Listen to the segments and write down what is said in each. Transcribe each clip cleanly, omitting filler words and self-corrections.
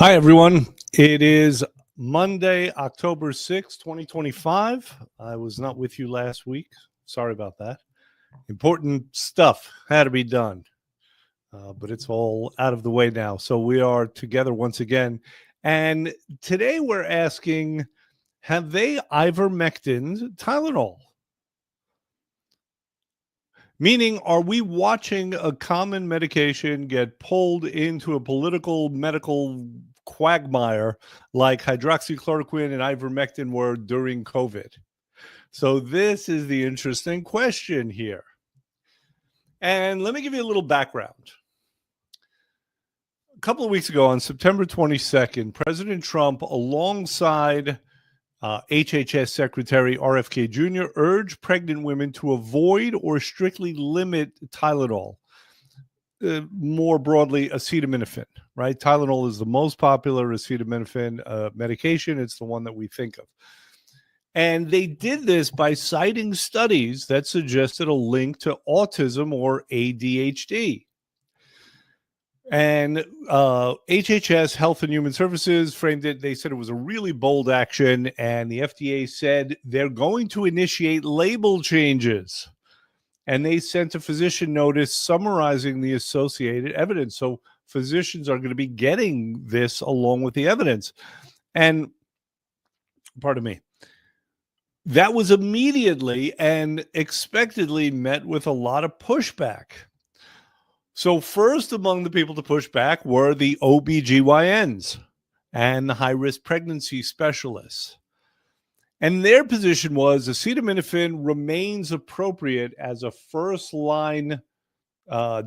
Hi, everyone. It is Monday, October 6th, 2025. I was not with you last week. Sorry about that. Important stuff had to be done, but it's all out of the way now. So we are together once again. And today we're asking, have they ivermectined Tylenol? Meaning, are we watching a common medication get pulled into a political medical quagmire like hydroxychloroquine and ivermectin were during COVID? So this is the interesting question here. And let me give you a little background. A couple of weeks ago, on September 22nd, President Trump, alongside HHS Secretary RFK Jr. urged pregnant women to avoid or strictly limit Tylenol, more broadly acetaminophen, right? Tylenol is the most popular acetaminophen medication. It's the one that we think of. And they did this by citing studies that suggested a link to autism or ADHD. And HHS, Health and Human Services, framed it. They said it was a really bold action, and the FDA said they're going to initiate label changes. And they sent a physician notice summarizing the associated evidence. So physicians are going to be getting this along with the evidence. And pardon me, that was immediately and expectedly met with a lot of pushback. So first among the people to push back were the OBGYNs and the high-risk pregnancy specialists. And their position was acetaminophen remains appropriate as a first-line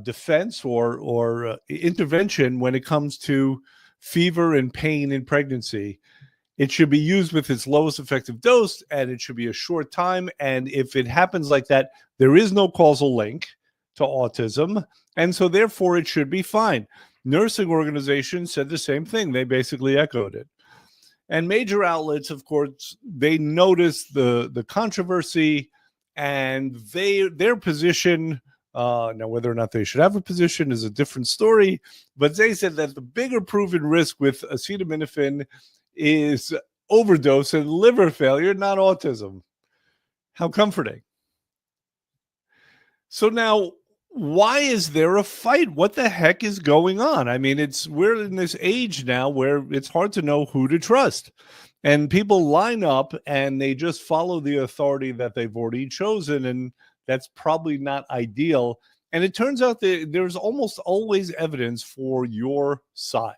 defense or intervention when it comes to fever and pain in pregnancy. It should be used with its lowest effective dose, and it should be a short time. And if it happens like that, there is no causal link to autism, and so therefore it should be fine. Nursing organizations said the same thing. They basically echoed it. And major outlets, of course, they noticed the controversy and their position. Now, whether or not they should have a position is a different story, but they said that the bigger proven risk with acetaminophen is overdose and liver failure, not autism. How comforting. So now, why is there a fight? What the heck is going on? I mean, we're in this age now where it's hard to know who to trust. And people line up and they just follow the authority that they've already chosen. And that's probably not ideal. And it turns out that there's almost always evidence for your side.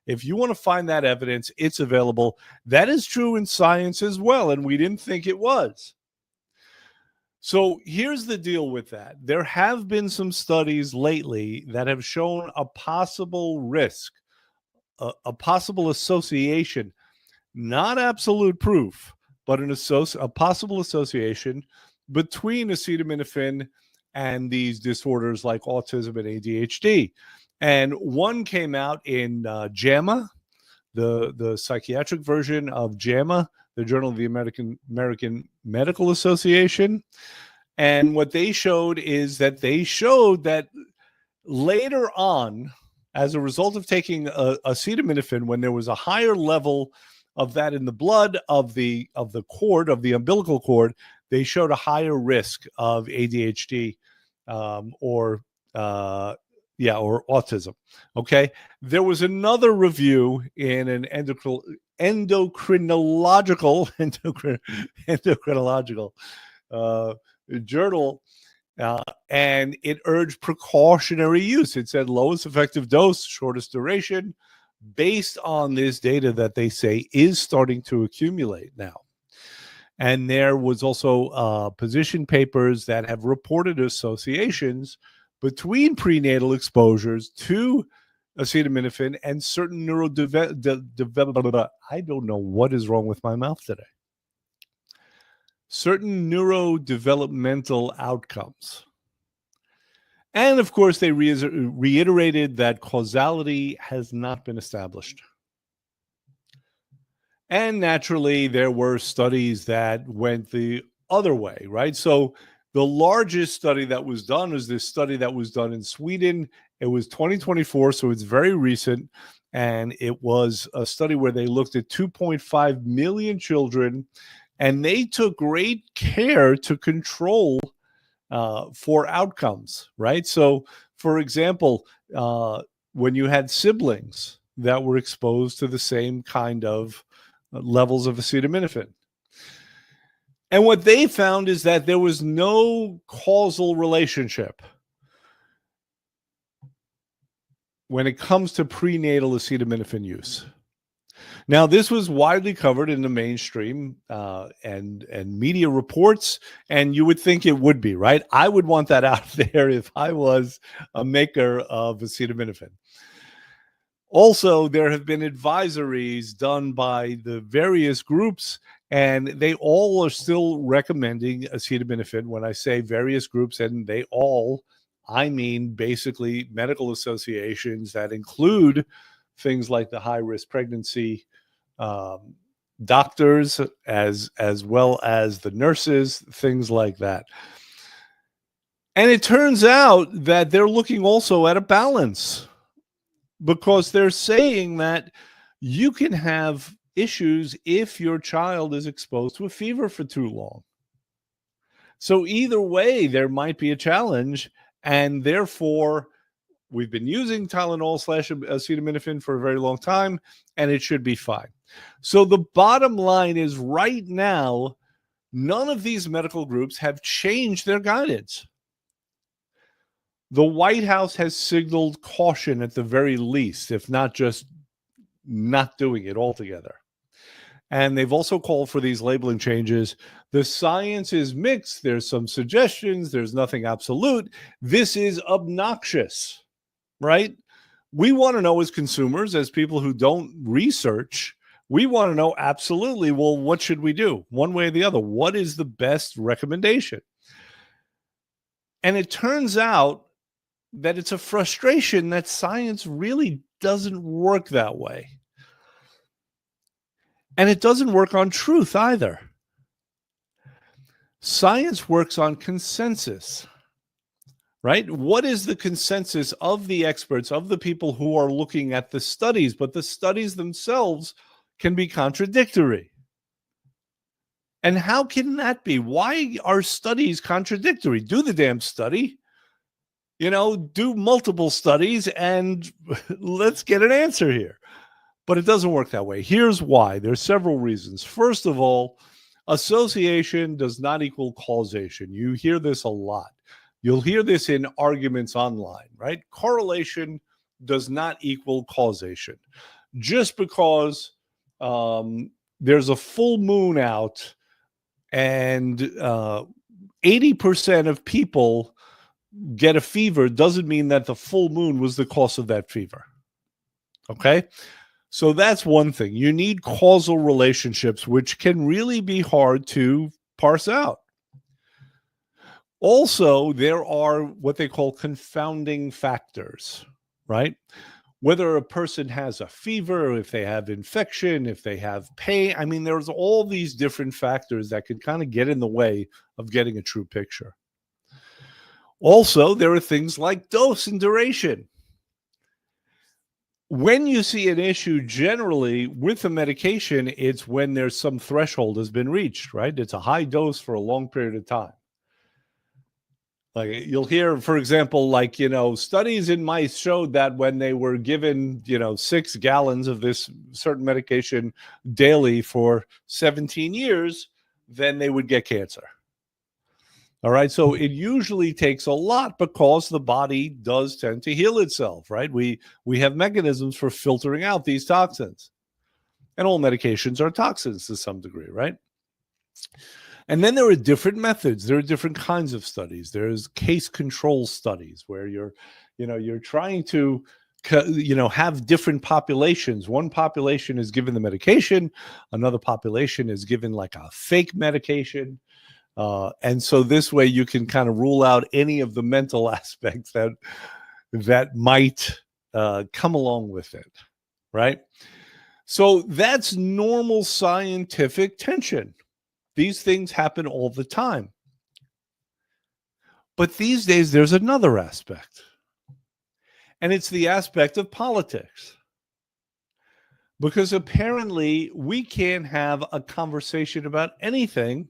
If you want to find that evidence, it's available. That is true in science as well. And we didn't think it was. So here's the deal with that. There have been some studies lately that have shown a possible risk, a possible association, not absolute proof, but a possible association between acetaminophen and these disorders like autism and ADHD. And one came out in JAMA, the psychiatric version of JAMA, the Journal of the American Medical Association. And what they showed is that later on, as a result of taking acetaminophen, when there was a higher level of that in the blood of the umbilical cord, they showed a higher risk of ADHD or autism. Okay. There was another review in an endocrinological journal, and it urged precautionary use. It said lowest effective dose, shortest duration, based on this data that they say is starting to accumulate now. And there was also position papers that have reported associations between prenatal exposures to acetaminophen and certain I don't know what is wrong with my mouth today. Certain neurodevelopmental outcomes. And of course, they reiterated that causality has not been established. And naturally, there were studies that went the other way, right? So the largest study that was done is this study that was done in Sweden It was 2024, so it's very recent. And it was a study where they looked at 2.5 million children, and they took great care to control for outcomes, right? So, for example, when you had siblings that were exposed to the same kind of levels of acetaminophen, and what they found is that there was no causal relationship when it comes to prenatal acetaminophen use. Now, this was widely covered in the mainstream and media reports, and you would think it would be, right? I would want that out there if I was a maker of acetaminophen. Also, there have been advisories done by the various groups, and they all are still recommending acetaminophen. When I say various groups, and they all, I mean basically medical associations that include things like the high-risk pregnancy doctors, as well as the nurses, things like that. And it turns out that they're looking also at a balance, because they're saying that you can have issues if your child is exposed to a fever for too long. So either way, there might be a challenge, and therefore we've been using Tylenol / acetaminophen for a very long time, and it should be fine. So the bottom line is, right now, none of these medical groups have changed their guidance. The White House has signaled caution at the very least, if not just not doing it altogether. And they've also called for these labeling changes. The science is mixed. There's some suggestions. There's nothing absolute. This is obnoxious, right? We want to know, as consumers, as people who don't research, we want to know absolutely, well, what should we do? One way or the other. What is the best recommendation? And it turns out that it's a frustration that science really doesn't work that way. And it doesn't work on truth either. Science works on consensus, right? What is the consensus of the experts, of the people who are looking at the studies? But the studies themselves can be contradictory. And how can that be? Why are studies contradictory? Do the damn study. Do multiple studies and let's get an answer here. But it doesn't work that way. Here's why. There's several reasons. First of all, association does not equal causation. You hear this a lot. You'll hear this in arguments online, right? Correlation does not equal causation. Just because there's a full moon out and 80% of people get a fever doesn't mean that the full moon was the cause of that fever. Okay? So that's one thing. You need causal relationships, which can really be hard to parse out. Also, there are what they call confounding factors, right? Whether a person has a fever, if they have infection, if they have pain. I mean, there's all these different factors that could kind of get in the way of getting a true picture. Also, there are things like dose and duration. When you see an issue, generally with a medication, it's when there's some threshold has been reached, right? It's a high dose for a long period of time. Like you'll hear, for example, studies in mice showed that when they were given, 6 gallons of this certain medication daily for 17 years, then they would get cancer. All right. So it usually takes a lot because the body does tend to heal itself, right? We have mechanisms for filtering out these toxins. And all medications are toxins to some degree, right? And then there are different methods. There are different kinds of studies. There's case control studies where you're trying to, have different populations. One population is given the medication. Another population is given like a fake medication. And so this way you can kind of rule out any of the mental aspects that might come along with it, right? So that's normal scientific tension. These things happen all the time. But these days, there's another aspect. And it's the aspect of politics. Because apparently we can't have a conversation about anything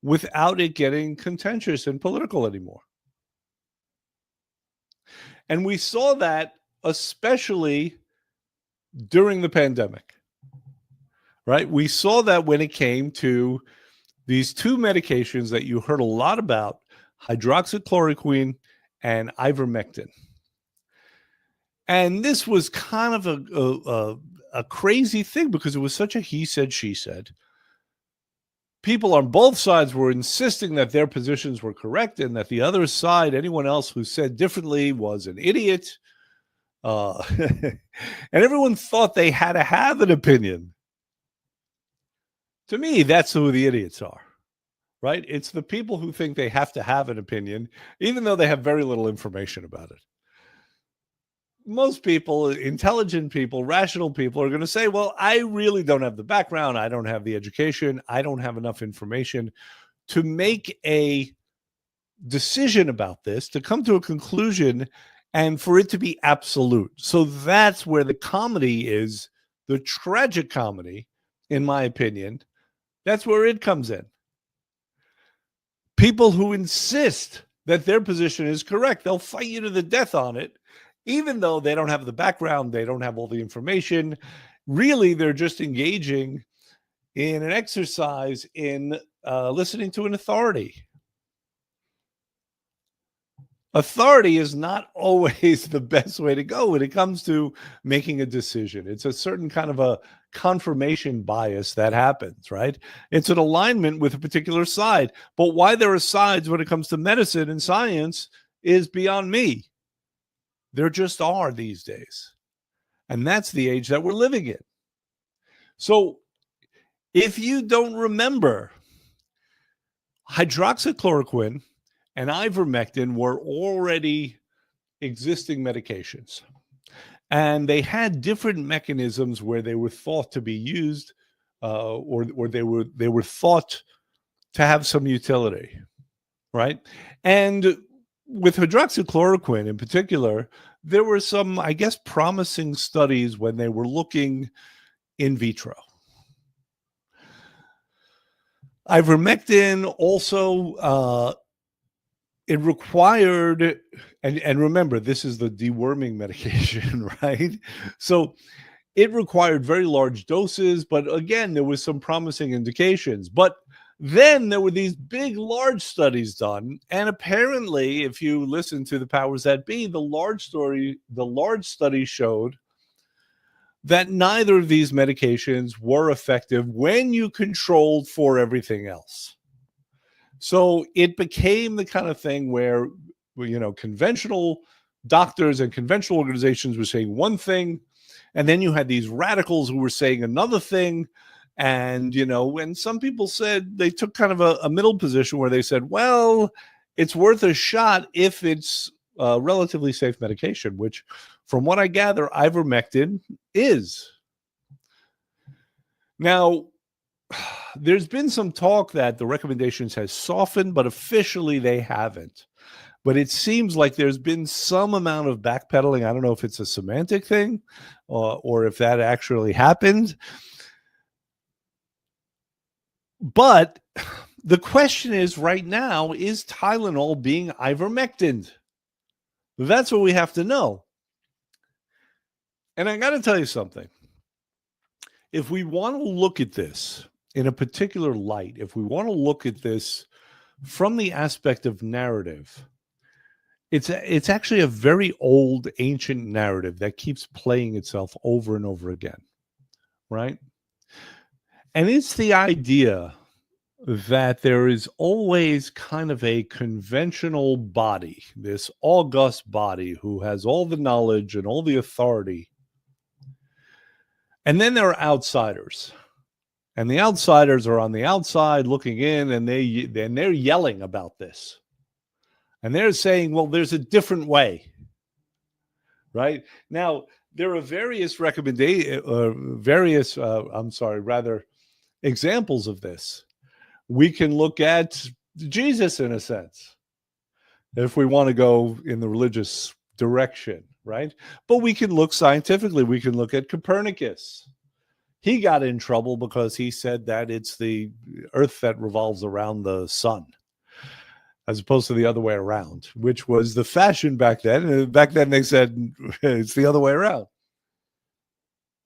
without it getting contentious and political anymore. And we saw that especially during the pandemic, right? We saw that when it came to these two medications that you heard a lot about, hydroxychloroquine and ivermectin. And this was kind of a crazy thing because it was such a he said, she said. People on both sides were insisting that their positions were correct and that the other side, anyone else who said differently, was an idiot. And everyone thought they had to have an opinion. To me, that's who the idiots are, right? It's the people who think they have to have an opinion, even though they have very little information about it. Most people, intelligent people, rational people are going to say, well, I really don't have the background. I don't have the education. I don't have enough information to make a decision about this, to come to a conclusion and for it to be absolute. So that's where the comedy is, the tragic comedy, in my opinion. That's where it comes in. People who insist that their position is correct, they'll fight you to the death on it. Even though they don't have the background, they don't have all the information. Really, they're just engaging in an exercise in listening to an authority. Authority is not always the best way to go when it comes to making a decision. It's a certain kind of a confirmation bias that happens, right? It's an alignment with a particular side. But why there are sides when it comes to medicine and science is beyond me. There just are these days. And that's the age that we're living in. So if you don't remember, hydroxychloroquine and ivermectin were already existing medications. And they had different mechanisms where they were thought to be used or they were thought to have some utility, right? And with hydroxychloroquine in particular, there were some, I guess, promising studies when they were looking in vitro. Ivermectin also, it required, and remember, this is the deworming medication, right? So it required very large doses, but again, there was some promising indications. But then there were these big, large studies done, and apparently, if you listen to the powers that be, the large study showed that neither of these medications were effective when you controlled for everything else. So it became the kind of thing where, conventional doctors and conventional organizations were saying one thing, and then you had these radicals who were saying another thing. And, when some people said they took kind of a middle position where they said, well, it's worth a shot if it's a relatively safe medication, which from what I gather, ivermectin is. Now, there's been some talk that the recommendations has softened, but officially they haven't. But it seems like there's been some amount of backpedaling. I don't know if it's a semantic thing or if that actually happened. But the question is right now, is Tylenol being ivermectined? That's what we have to know. And I got to tell you something. If we want to look at this in a particular light, if we want to look at this from the aspect of narrative, it's actually a very old, ancient narrative that keeps playing itself over and over again, right? And it's the idea that there is always kind of a conventional body, this august body who has all the knowledge and all the authority. And then there are outsiders. And the outsiders are on the outside looking in, and they're yelling about this. And they're saying, well, there's a different way. Right? Now, there are various examples of this. We can look at Jesus in a sense, if we want to go in the religious direction, right? But we can look scientifically. We can look at Copernicus. He got in trouble because he said that it's the Earth that revolves around the sun, as opposed to the other way around, which was the fashion back then. And back then they said it's the other way around.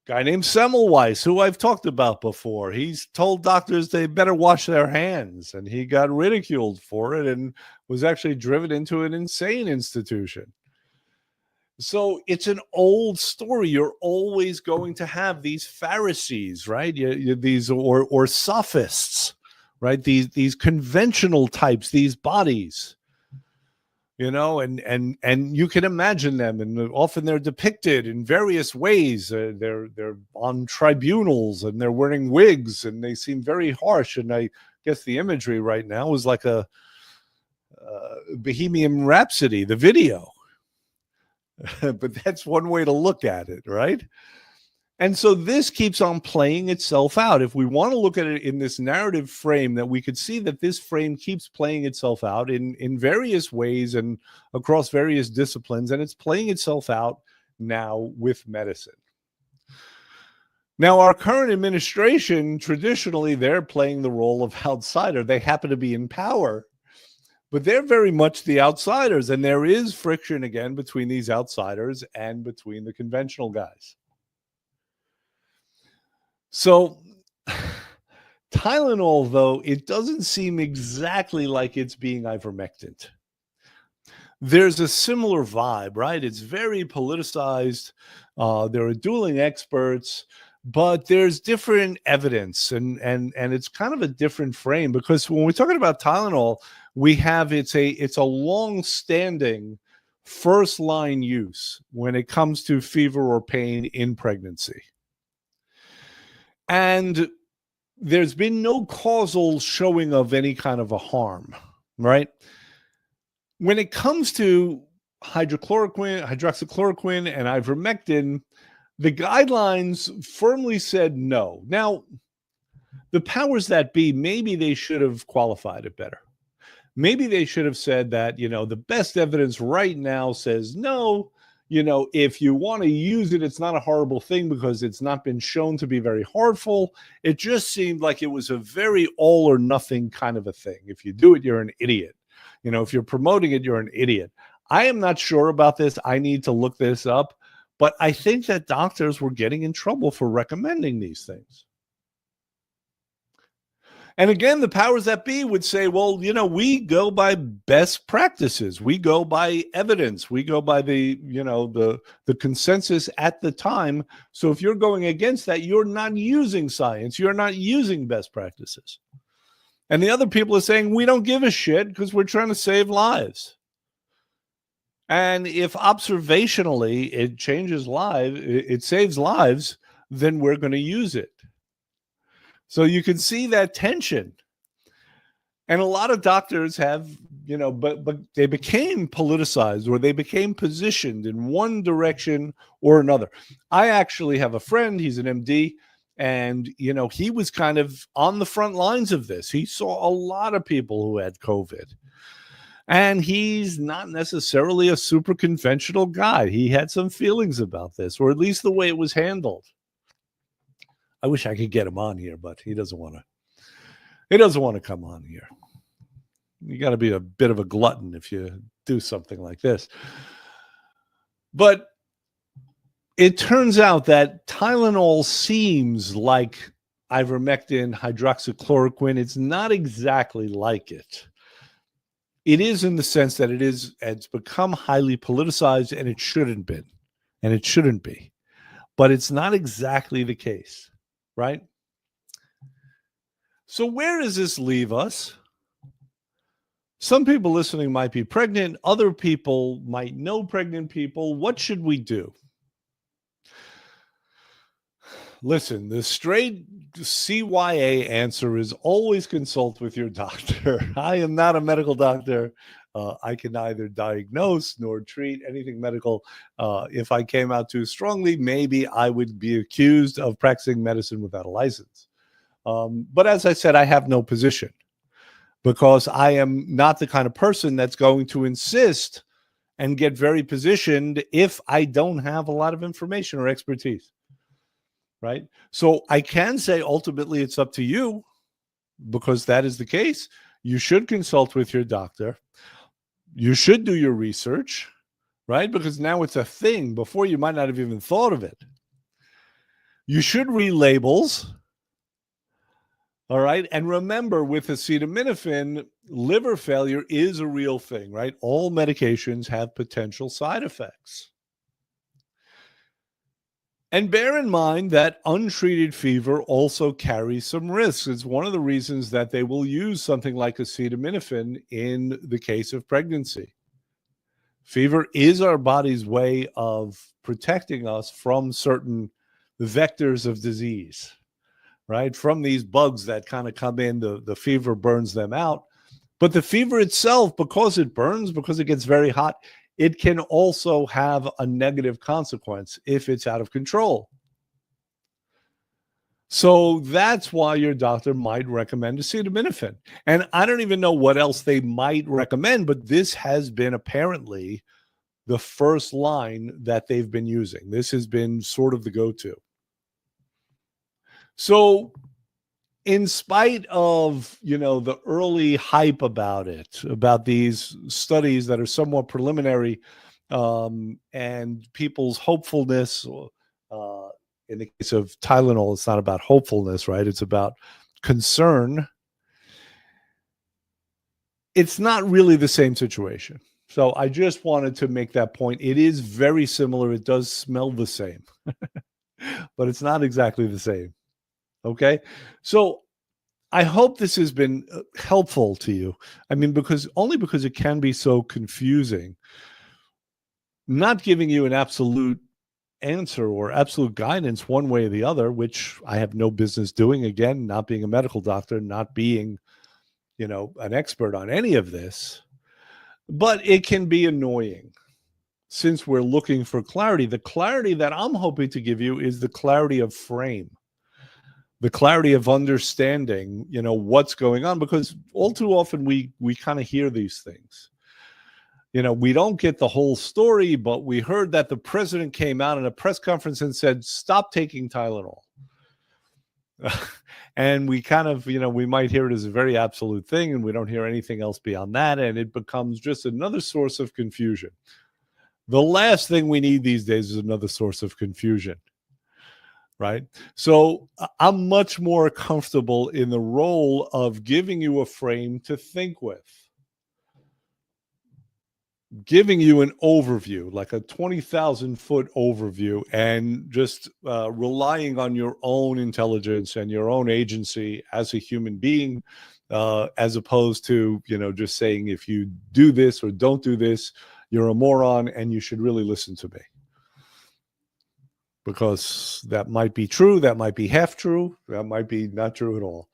Guy named Semmelweis, who I've talked about before, he's told doctors they better wash their hands, and he got ridiculed for it and was actually driven into an insane institution. So it's an old story. You're always going to have these Pharisees, right? These or sophists, right? These conventional types, these bodies, and you can imagine them, and often they're depicted in various ways. They're on tribunals, and they're wearing wigs, and they seem very harsh. And I guess the imagery right now is like a Bohemian Rhapsody, the video. But that's one way to look at it, right? And so this keeps on playing itself out. If we want to look at it in this narrative frame, that we could see that this frame keeps playing itself out in various ways and across various disciplines, and it's playing itself out now with medicine. Now, our current administration, traditionally, they're playing the role of outsider. They happen to be in power, but they're very much the outsiders, and there is friction again between these outsiders and between the conventional guys. So Tylenol, though, it doesn't seem exactly like it's being ivermectined. There's a similar vibe, right? It's very politicized. There are dueling experts, but there's different evidence, and it's kind of a different frame, because when we're talking about Tylenol, we have it's a long-standing first-line use when it comes to fever or pain in pregnancy. And there's been no causal showing of any kind of a harm, right? When it comes to hydroxychloroquine, and ivermectin, the guidelines firmly said no. Now, the powers that be, maybe they should have qualified it better. Maybe they should have said that, the best evidence right now says no. If you want to use it, it's not a horrible thing because it's not been shown to be very harmful. It just seemed like it was a very all or nothing kind of a thing. If you do it, you're an idiot. If you're promoting it, you're an idiot. I am not sure about this. I need to look this up. But I think that doctors were getting in trouble for recommending these things. And again, the powers that be would say, well, we go by best practices. We go by evidence. We go by the consensus at the time. So if you're going against that, you're not using science. You're not using best practices. And the other people are saying, we don't give a shit because we're trying to save lives. And if observationally it changes lives, it saves lives, then we're going to use it. So you can see that tension. And a lot of doctors have, but they became politicized, or they became positioned in one direction or another. I actually have a friend, he's an MD, and, he was kind of on the front lines of this. He saw a lot of people who had COVID. And he's not necessarily a super conventional guy. He had some feelings about this, or at least the way it was handled. I wish I could get him on here, but he doesn't want to. He doesn't want to come on here. You got to be a bit of a glutton if you do something like this. But it turns out that Tylenol seems like ivermectin, hydroxychloroquine. It's not exactly like it. It is in the sense that it's become highly politicized, and it shouldn't be. And it shouldn't be. But it's not exactly the case, right? So where does this leave us? Some people listening might be pregnant. Other people might know pregnant people. What should we do? Listen, the straight CYA answer is always consult with your doctor. I am not a medical doctor. I can neither diagnose nor treat anything medical. If I came out too strongly, maybe I would be accused of practicing medicine without a license. But as I said, I have no position, because I am not the kind of person that's going to insist and get very positioned if I don't have a lot of information or expertise, right? So I can say ultimately it's up to you, because that is the case. You should consult with your doctor. You should do your research, right? Because now it's a thing. Before, you might not have even thought of it. You should read labels. All right. And remember, with acetaminophen, liver failure is a real thing, right? All medications have potential side effects. And bear in mind that untreated fever also carries some risks. It's one of the reasons that they will use something like acetaminophen in the case of pregnancy. Fever is our body's way of protecting us from certain vectors of disease, right? From these bugs that kind of come in, the fever burns them out. But the fever itself, because it burns, because it gets very hot, it can also have a negative consequence if it's out of control. So that's why your doctor might recommend acetaminophen. And I don't even know what else they might recommend, but this has been apparently the first line that they've been using. This has been sort of the go-to. So in spite of, the early hype about it, about these studies that are somewhat preliminary, and people's hopefulness, in the case of Tylenol, it's not about hopefulness, right? It's about concern. It's not really the same situation. So I just wanted to make that point. It is very similar. It does smell the same, but it's not exactly the same. Okay. So I hope this has been helpful to you. I mean, because it can be so confusing, not giving you an absolute answer or absolute guidance one way or the other, which I have no business doing. Again, not being a medical doctor, not being, an expert on any of this, but it can be annoying since we're looking for clarity. The clarity that I'm hoping to give you is the clarity of frame, the clarity of understanding, what's going on, because all too often we kind of hear these things. We don't get the whole story, but we heard that the president came out in a press conference and said, stop taking Tylenol. And we kind of, we might hear it as a very absolute thing, and we don't hear anything else beyond that. And it becomes just another source of confusion. The last thing we need these days is another source of confusion. Right? So I'm much more comfortable in the role of giving you a frame to think with, giving you an overview, like a 20,000-foot overview, and just relying on your own intelligence and your own agency as a human being, as opposed to, just saying, if you do this or don't do this, you're a moron and you should really listen to me. Because that might be true, that might be half true, that might be not true at all.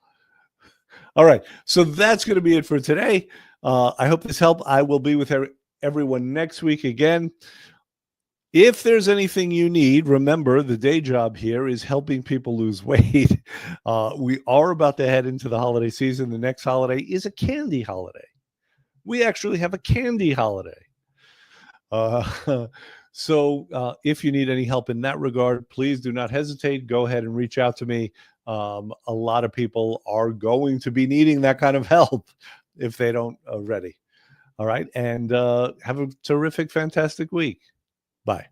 All right, so that's going to be it for today. I hope this helped. I will be with everyone next week again. If there's anything you need, remember the day job here is helping people lose weight. We are about to head into the holiday season. The next holiday is a candy holiday. We actually have a candy holiday. So if you need any help in that regard, please do not hesitate. Go ahead and reach out to me. A lot of people are going to be needing that kind of help if they don't already. All right. And have a terrific, fantastic week. Bye.